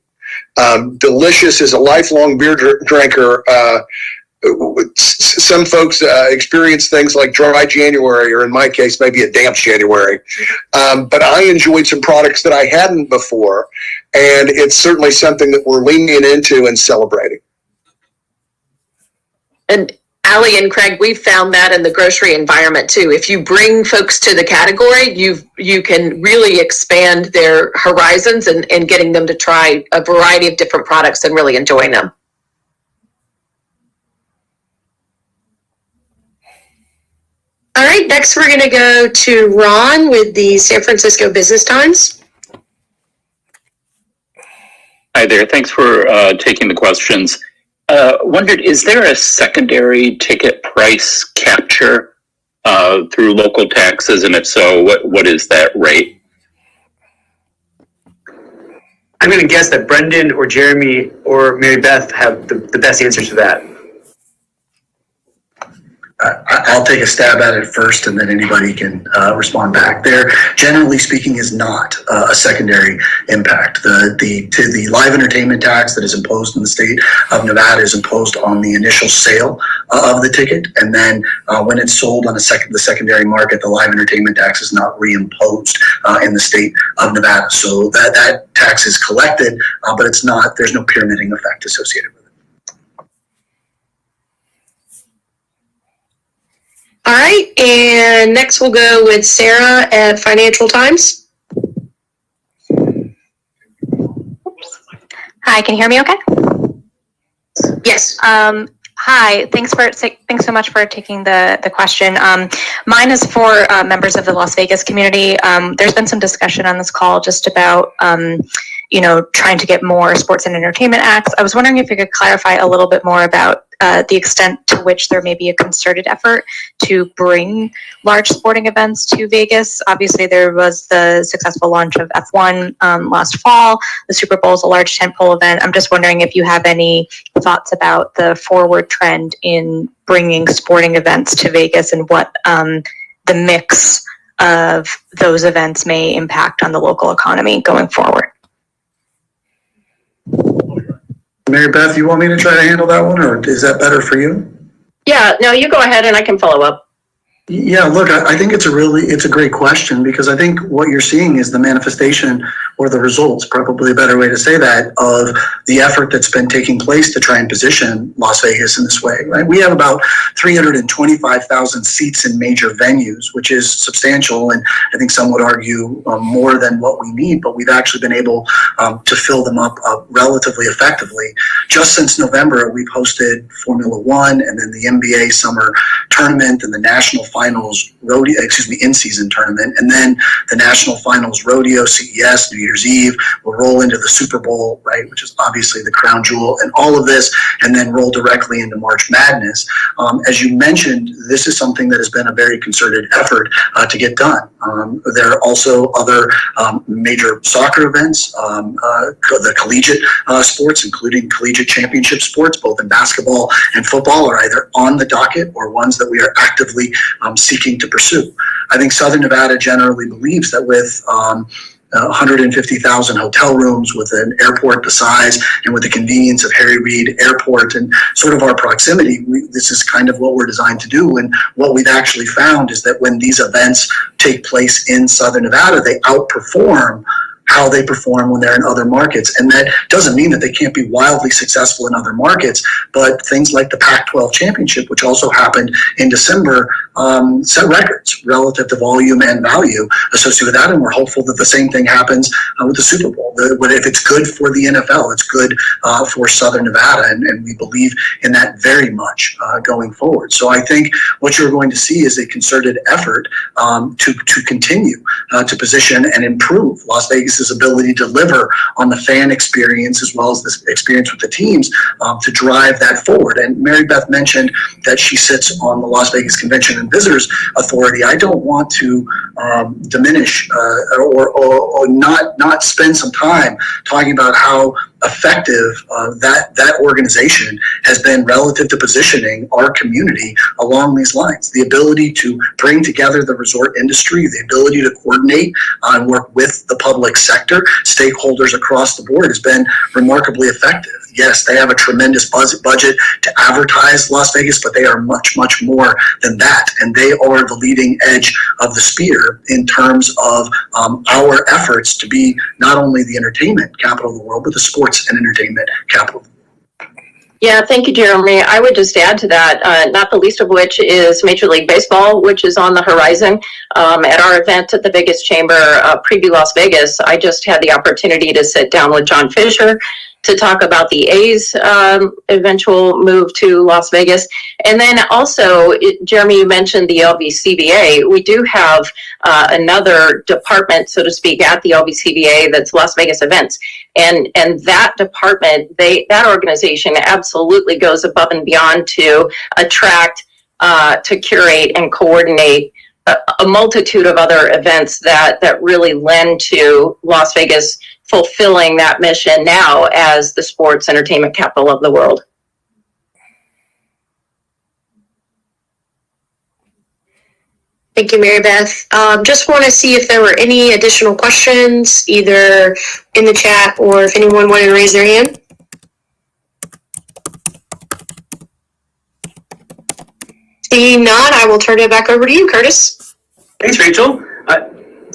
Delicious is a lifelong beer drinker. some folks experience things like dry January, or in my case, maybe a damp January. But I enjoyed some products that I hadn't before, and it's certainly something that we're leaning into and celebrating. And Allie and Craig, we've found that in the grocery environment too. If you bring folks to the category, you can really expand their horizons and getting them to try a variety of different products and really enjoying them. All right, next we're going to go to Ron with the San Francisco Business Times. Hi there. Thanks for taking the questions. Wondered, is there a secondary ticket price capture through local taxes? And if so, what is that rate? I'm going to guess that Brendan or Jeremy or Mary Beth have the best answer to that. I'll take a stab at it first, and then anybody can respond back. There, generally speaking, is not a secondary impact. The live entertainment tax that is imposed in the state of Nevada is imposed on the initial sale of the ticket, and then when it's sold on the secondary market, the live entertainment tax is not reimposed in the state of Nevada. So that tax is collected, but it's not. There's no pyramiding effect associated with it. All right, and next we'll go with Sarah at Financial Times. Hi, can you hear me okay? Yes. Hi, thanks so much for taking the question. Mine is for members of the Las Vegas community. There's been some discussion on this call just about trying to get more sports and entertainment acts. I was wondering if you could clarify a little bit more about the extent to which there may be a concerted effort to bring large sporting events to Vegas. Obviously, there was the successful launch of F1 last fall. The Super Bowl is a large tentpole event. I'm just wondering if you have any thoughts about the forward trend in bringing sporting events to Vegas and what the mix of those events may impact on the local economy going forward. Mary Beth, you want me to try to handle that one, or is that better for you? Yeah, no, you go ahead and I can follow up. Yeah, look, I think it's a great question, because I think what you're seeing is the manifestation, or the results, probably a better way to say that, of the effort that's been taking place to try and position Las Vegas in this way, right? We have about 325,000 seats in major venues, which is substantial, and I think some would argue more than what we need, but we've actually been able to fill them up relatively effectively. Just since November, we've hosted Formula One, and then the NBA Summer Tournament, and the National Finals Rodeo, in-season tournament, and then the National Finals Rodeo, CES, New Year's Eve. We'll roll into the Super Bowl, right, which is obviously the crown jewel, and all of this, and then roll directly into March Madness. As you mentioned, this is something that has been a very concerted effort to get done. There are also other major soccer events, the collegiate sports, including collegiate championship sports, both in basketball and football, are either on the docket or ones that we are actively seeking to pursue. I think Southern Nevada generally believes that with 150,000 hotel rooms, with an airport the size and with the convenience of Harry Reid Airport and sort of our proximity, this is kind of what we're designed to do. And what we've actually found is that when these events take place in Southern Nevada, they outperform how they perform when they're in other markets. And that doesn't mean that they can't be wildly successful in other markets, but things like the Pac-12 championship, which also happened in December, set records relative to volume and value associated with that. And we're hopeful that the same thing happens with the Super Bowl. If it's good for the NFL, it's good for Southern Nevada. And we believe in that very much going forward. So I think what you're going to see is a concerted effort to continue to position and improve Las Vegas' ability to deliver on the fan experience as well as this experience with the teams to drive that forward. And Mary Beth mentioned that she sits on the Las Vegas Convention and Visitors Authority. I don't want to diminish or not spend some time talking about how effective that organization has been relative to positioning our community along these lines. The ability to bring together the resort industry, the ability to coordinate and work with the public sector, stakeholders across the board has been remarkably effective. Yes, they have a tremendous budget to advertise Las Vegas, but they are much, much more than that. And they are the leading edge of the spear in terms of our efforts to be not only the entertainment capital of the world, but the sports and entertainment capital. Yeah, thank you, Jeremy. I would just add to that, not the least of which is Major League Baseball, which is on the horizon. At our event at the Vegas Chamber, Preview Las Vegas, I just had the opportunity to sit down with John Fisher to talk about the A's eventual move to Las Vegas. And then also, Jeremy, you mentioned the LVCVA. We do have another department, so to speak, at the LVCVA that's Las Vegas Events. And that department, that organization absolutely goes above and beyond to attract, to curate and coordinate a multitude of other events that really lend to Las Vegas fulfilling that mission now as the sports entertainment capital of the world. Thank you, Mary Beth. Just want to see if there were any additional questions, either in the chat or if anyone wanted to raise their hand. Seeing none, I will turn it back over to you, Curtis. Thanks, Rachel.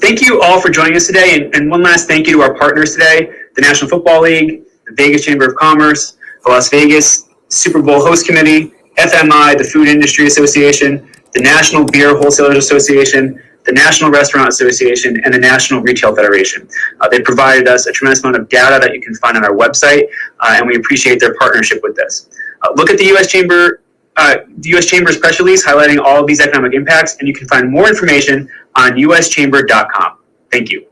Thank you all for joining us today. And one last thank you to our partners today, the National Football League, the Vegas Chamber of Commerce, the Las Vegas Super Bowl Host Committee, FMI, the Food Industry Association, the National Beer Wholesalers Association, the National Restaurant Association, and the National Retail Federation. They provided us a tremendous amount of data that you can find on our website, and we appreciate their partnership with this. Look at the U.S. Chamber's press release highlighting all of these economic impacts, and you can find more information on uschamber.com. Thank you.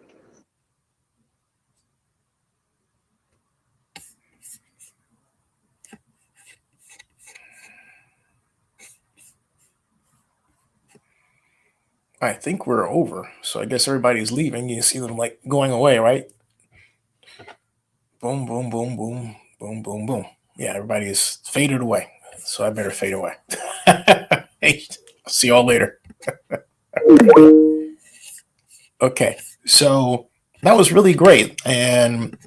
I think we're over. So I guess everybody's leaving. You see them like going away, right? Boom, boom, boom, boom, boom, boom, boom. Yeah, everybody is faded away. So I better fade away. Hey, see y'all later. Okay, so that was really great. And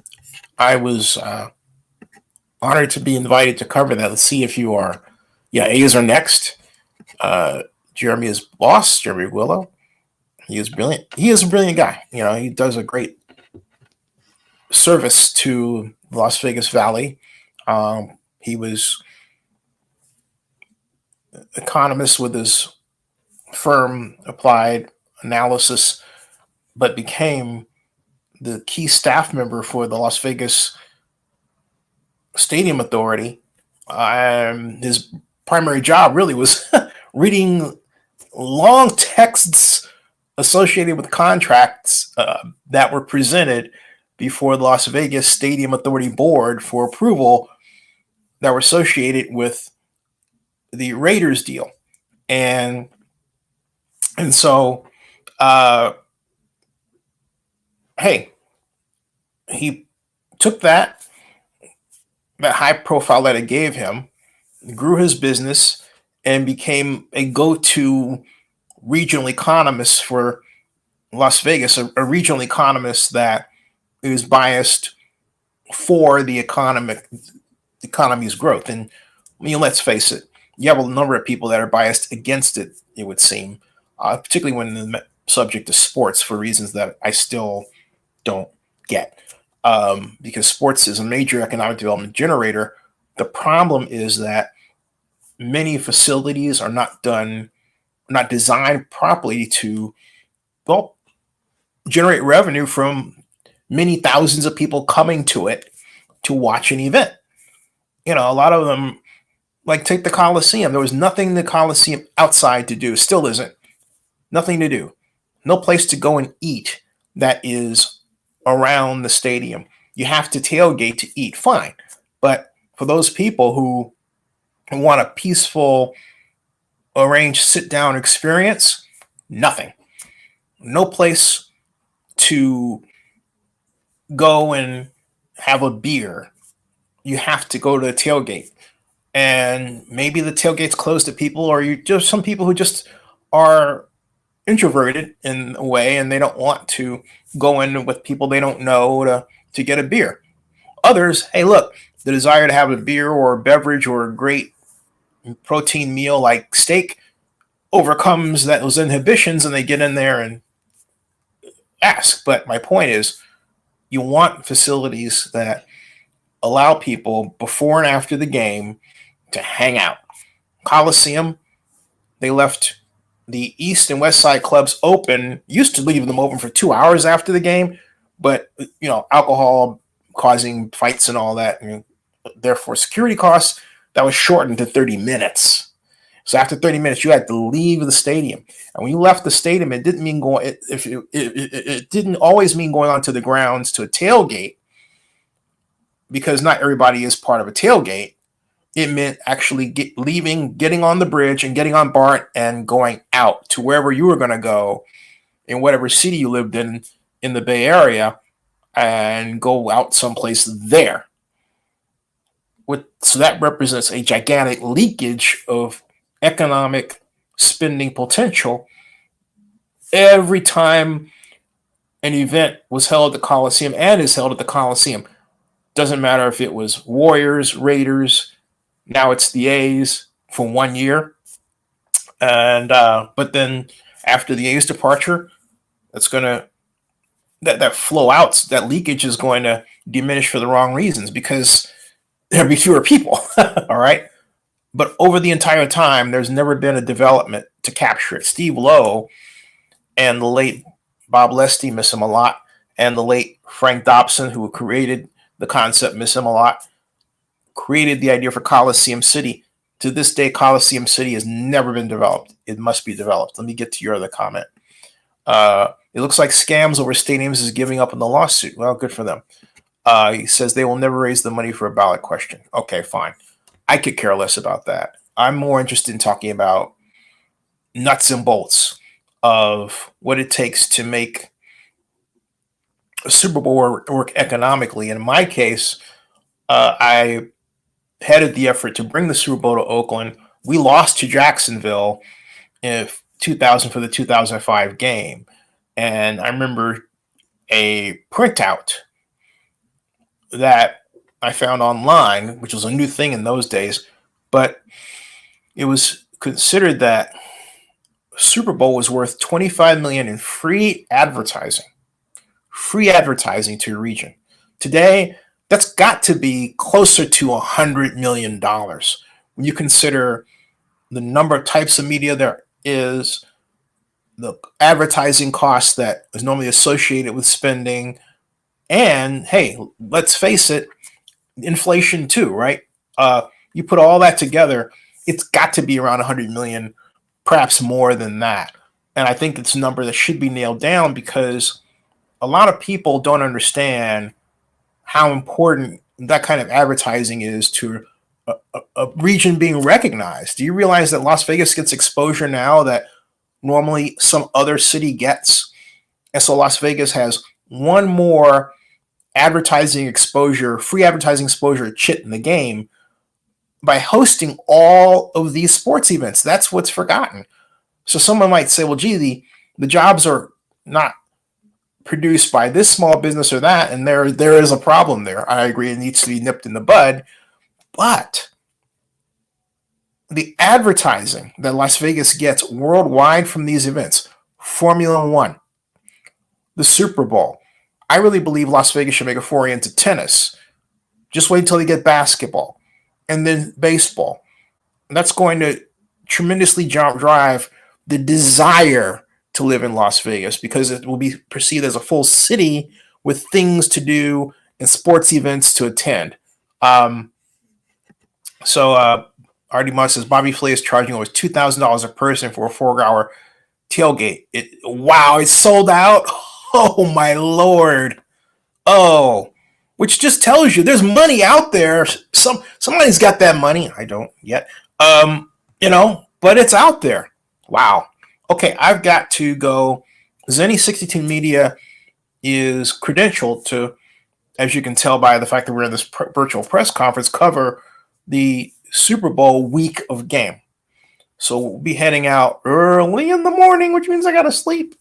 I was honored to be invited to cover that. Let's see if you are. Yeah, A's are next. Jeremy is boss, Jeremy Willow. He is brilliant. He is a brilliant guy. You know, he does a great service to Las Vegas Valley. He was economist with his firm Applied Analysis, but became the key staff member for the Las Vegas Stadium Authority. His primary job really was reading long texts associated with contracts that were presented before the Las Vegas Stadium Authority Board for approval that were associated with the Raiders deal. And so, hey, he took that high profile that it gave him, grew his business, and became a go-to regional economist for Las Vegas, a regional economist that is biased for the economy's growth. And I mean, let's face it, you have a number of people that are biased against it, it would seem, particularly when the subject is sports, for reasons that I still don't get. Because sports is a major economic development generator. The problem is that many facilities are not designed properly to, well, generate revenue from many thousands of people coming to it to watch an event. You know, a lot of them, like take the Coliseum. There was nothing in the Coliseum outside to do. Still isn't. Nothing to do. No place to go and eat that is around the stadium. You have to tailgate to eat. Fine. But for those people who want a peaceful, arranged sit-down experience, nothing. No place to go and have a beer you have to go to the tailgate. And maybe the tailgate's closed to people, or you just some people who just are introverted in a way and they don't want to go in with people they don't know to get a beer. Others, hey, look, the desire to have a beer or a beverage or a great protein meal like steak overcomes those inhibitions and they get in there and ask. But my point is, you want facilities that allow people before and after the game to hang out. Coliseum, they left the East and West Side clubs open, used to leave them open for 2 hours after the game, but alcohol causing fights and all that, and therefore security costs, that was shortened to 30 minutes. So after 30 minutes, you had to leave the stadium. And when you left the stadium, it didn't mean going. It didn't always mean going onto the grounds to a tailgate, because not everybody is part of a tailgate. It meant actually leaving, getting on the bridge, and getting on BART and going out to wherever you were going to go in whatever city you lived in the Bay Area, and go out someplace there. So that represents a gigantic leakage of economic spending potential every time an event was held at the Coliseum and is held at the Coliseum. Doesn't matter if it was Warriors, Raiders, now it's the A's for 1 year. And but then after the A's departure, that's going to that flow out, that leakage is going to diminish for the wrong reasons, because there'll be fewer people. All right. But over the entire time, there's never been a development to capture it. Steve Lowe and the late Bob Lesty miss him a lot, and the late Frank Dobson, who created the concept, miss him a lot, created the idea for Coliseum City. To this day, Coliseum City has never been developed. It must be developed. Let me get to your other comment. It looks like Scams Over Stadiums is giving up on the lawsuit. Well, good for them. He says they will never raise the money for a ballot question. Okay, fine. I could care less about that. I'm more interested in talking about nuts and bolts of what it takes to make a Super Bowl work economically. In my case, I headed the effort to bring the Super Bowl to Oakland. We lost to Jacksonville in 2000 for the 2005 game. And I remember a printout that I found online, which was a new thing in those days, but it was considered that Super Bowl was worth $25 million in free advertising to a region. Today, that's got to be closer to $100 million. When you consider the number of types of media there is, the advertising costs that is normally associated with spending, and hey, let's face it, inflation too, right? You put all that together, it's got to be around 100 million, perhaps more than that. And I think it's a number that should be nailed down, because a lot of people don't understand how important that kind of advertising is to a region being recognized. Do you realize that Las Vegas gets exposure now that normally some other city gets? And so Las Vegas has one more advertising exposure, free advertising exposure chit in the game by hosting all of these sports events. That's what's forgotten. So someone might say, well, gee, the jobs are not produced by this small business or that, and there is a problem there. I agree, it needs to be nipped in the bud. But the advertising that Las Vegas gets worldwide from these events, Formula One, the Super Bowl, I really believe Las Vegas should make a foray into tennis. Just wait until they get basketball, and then baseball. And that's going to tremendously drive the desire to live in Las Vegas, because it will be perceived as a full city with things to do and sports events to attend. Artie Mudd says Bobby Flay is charging over $2,000 a person for a 4-hour tailgate. Wow, it's sold out. Oh my Lord. Oh, which just tells you there's money out there. Somebody's got that money. I don't yet. But it's out there. Wow. Okay, I've got to go. Zenny 62 Media is credentialed to as you can tell by the fact that we're in this virtual press conference, cover the Super Bowl week of game. So we'll be heading out early in the morning, which means I got to sleep.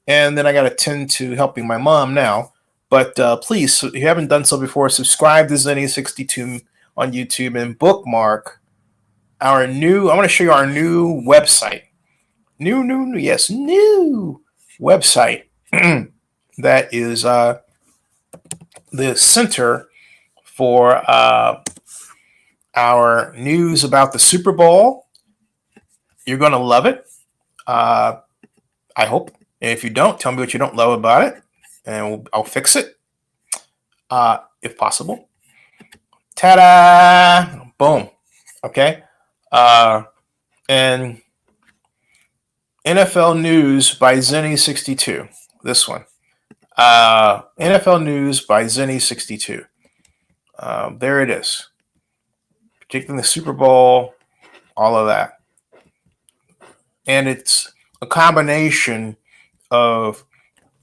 And then I got to tend to helping my mom now. But please, if you haven't done so before, subscribe to Zenny62 on YouTube and bookmark our new, I want to show you our new website. New website that is the center for our news about the Super Bowl. You're going to love it. I hope. And if you don't, tell me what you don't love about it, and I'll fix it if possible. Ta-da! Boom. Okay. And NFL News by Zenny62. This one. NFL News by Zenny62. There it is. Predicting the Super Bowl, all of that. And it's a combination of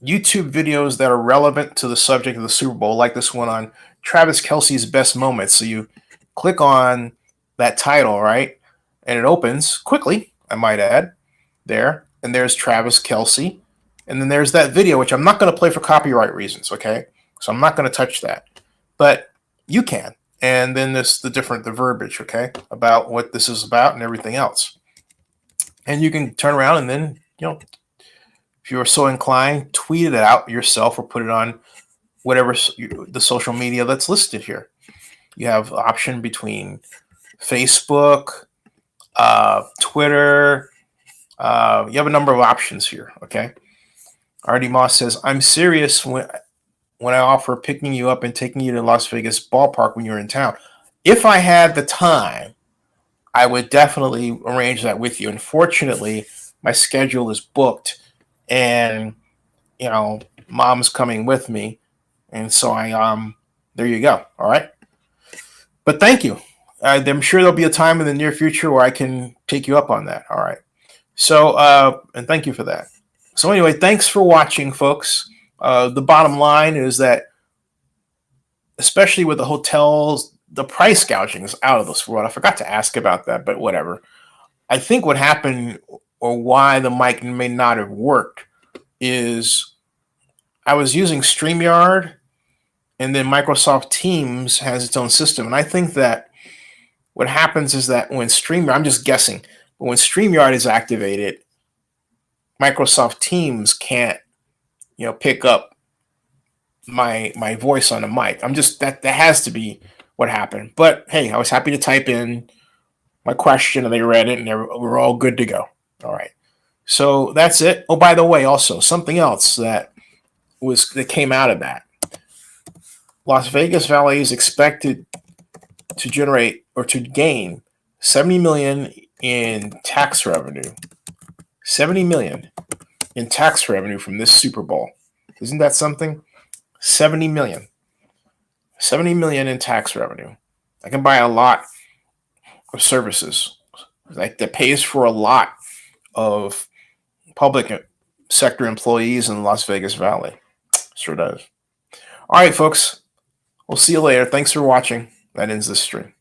YouTube videos that are relevant to the subject of the Super Bowl, like this one on Travis Kelce's best moments. So you click on that title, right? And it opens quickly, I might add, there. And there's Travis Kelce. And then there's that video, which I'm not going to play for copyright reasons, okay? So I'm not going to touch that. But you can. And then there's the verbiage, okay, about what this is about and everything else. And you can turn around and then, if you're so inclined, tweet it out yourself or put it on whatever the social media that's listed here. You have option between Facebook, Twitter. You have a number of options here, okay? Artie Moss says, I'm serious when I offer picking you up and taking you to Las Vegas ballpark when you're in town. If I had the time, I would definitely arrange that with you. Unfortunately, my schedule is booked, and mom's coming with me, and so there you go. All right, but thank you. I'm sure there'll be a time in the near future where I can take you up on that. All right. So and thank you for that. So anyway, thanks for watching, folks. The bottom line is that, especially with the hotels, the price gouging is out of this world. I forgot to ask about that, but whatever. I think what happened, or why the mic may not have worked, is I was using StreamYard, and then Microsoft Teams has its own system. And I think that what happens is that when StreamYard, I'm just guessing, but when StreamYard is activated, Microsoft Teams can't, pick up my voice on the mic. That has to be what happened. But hey, I was happy to type in my question, and they read it, and we're all good to go. All right. So that's it. Oh, by the way, also something else that came out of that. Las Vegas Valley is expected to generate or to gain $70 million in tax revenue. $70 million in tax revenue from this Super Bowl. Isn't that something? $70 million. $70 million in tax revenue. I can buy a lot of services that pays for a lot of public sector employees in the Las Vegas Valley. Sure does. All right, folks. We'll see you later. Thanks for watching. That ends this stream.